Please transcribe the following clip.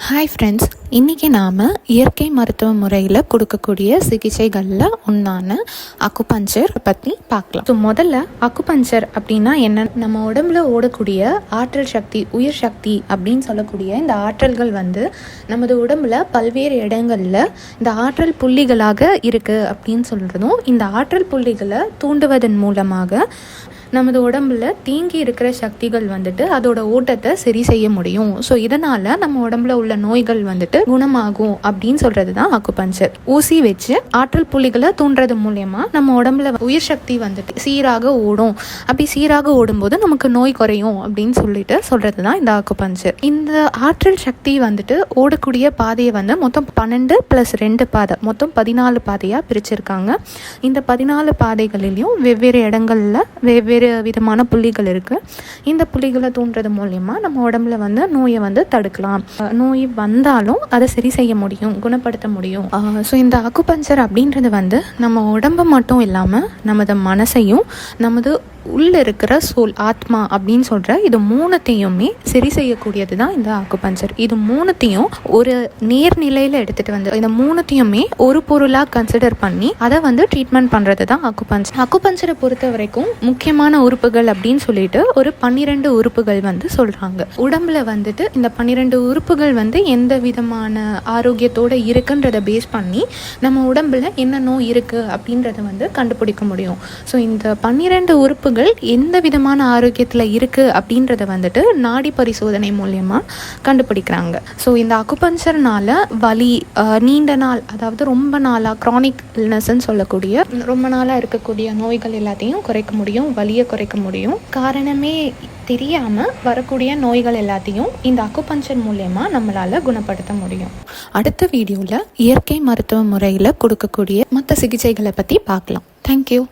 Hi friends, இன்றைக்கி நாம் இயற்கை மருத்துவ முறையில் கொடுக்கக்கூடிய சிகிச்சைகளில் ஒன்றான அக்குபஞ்சர் பற்றி பார்க்கலாம். ஸோ முதல்ல அக்குபஞ்சர் அப்படின்னா என்ன? நம்ம உடம்புல ஓடக்கூடிய ஆற்றல் சக்தி, உயிர் சக்தி அப்படின்னு சொல்லக்கூடிய இந்த ஆற்றல்கள் நமது உடம்புல பல்வேறு இடங்களில் இந்த ஆற்றல் புள்ளிகளாக இருக்குது அப்படின்னு சொல்கிறதும், இந்த ஆற்றல் புள்ளிகளை தூண்டுவதன் மூலமாக நமது உடம்புல தேங்கி இருக்கிற சக்திகள் அதோட ஓட்டத்தை சரி செய்ய முடியும். ஸோ இதனால் நம்ம உடம்புல உள்ள நோய்கள் குணமாகும் அப்படின்னு சொல்கிறது தான் அக்குபஞ்சர். ஊசி வச்சு ஆற்றல் புள்ளிகளை தூண்டுறது மூலயமா நம்ம உடம்புல உயிர் சக்தி சீராக ஓடும். அப்படி சீராக ஓடும்போது நமக்கு நோய் குறையும் அப்படின்னு சொல்கிறது தான் இந்த அக்குபஞ்சர். இந்த ஆற்றல் சக்தி ஓடக்கூடிய பாதையை மொத்தம் 12 + 2 பாதை, மொத்தம் 14 பாதையாக பிரிச்சிருக்காங்க. இந்த 14 பாதைகளிலையும் வெவ்வேறு இடங்களில் வெவ்வேறு விதமான புள்ளிகள் இருக்கு. இந்த புள்ளிகளை தூண்டுறது மூலமா நம்ம உடம்புல நோயை தடுக்கலாம். நோய் வந்தாலும் அதை சரி செய்ய முடியும், குணப்படுத்த முடியும். ஸோ இந்த அக்குபஞ்சர் அப்படின்றது நம்ம உடம்பு மட்டும் இல்லாமல் நமது மனசையும் நமது உள்ள இருக்கிற சோல், ஆத்மா அப்படின்னு சொல்கிற இது மூணுத்தையுமே சரி செய்யக்கூடியது தான் இந்த அக்குபஞ்சர். இது மூணுத்தையும் ஒரு நேர்நிலையில் எடுத்துகிட்டு இந்த மூணுத்தையுமே ஒரு பொருளாக கன்சிடர் பண்ணி அதை ட்ரீட்மெண்ட் பண்ணுறது தான் அக்குபஞ்சர். அக்குபஞ்சரை பொறுத்த வரைக்கும் முக்கியமான உறுப்புகள் அப்படின்னு சொல்லிட்டு ஒரு 12 உறுப்புகள் சொல்கிறாங்க. உடம்புல இந்த 12 உறுப்புகள் எந்த விதமான ஆரோக்கியத்தோடு இருக்குன்றதை பேஸ் பண்ணி நம்ம உடம்புல என்ன நோய் இருக்குது அப்படின்றத கண்டுபிடிக்க முடியும். ஸோ இந்த 12 உறுப்புகள் எந்த விதமான ஆரோக்கியத்தில் இருக்குது அப்படின்றத நாடி பரிசோதனை மூலமா கண்டுபிடிக்கிறாங்க. ஸோ இந்த அக்குபஞ்சர்னால வலி, நீண்ட நாள், அதாவது ரொம்ப நாளாக க்ரானிக் இல்னஸ்ன்னு சொல்லக்கூடிய ரொம்ப நாளாக இருக்கக்கூடிய நோய்கள் எல்லாத்தையும் குறைக்க முடியும், வலியை குறைக்க முடியும். காரணமே தெரியாமல் வரக்கூடிய நோய்கள் எல்லாத்தையும் இந்த அக்குபஞ்சர் மூலமா நம்மளால் குணப்படுத்த முடியும். அடுத்த வீடியோவில் இயற்கை மருத்துவ முறையில் கொடுக்கக்கூடிய மற்ற சிகிச்சைகளை பற்றி பார்க்கலாம். தேங்க்யூ.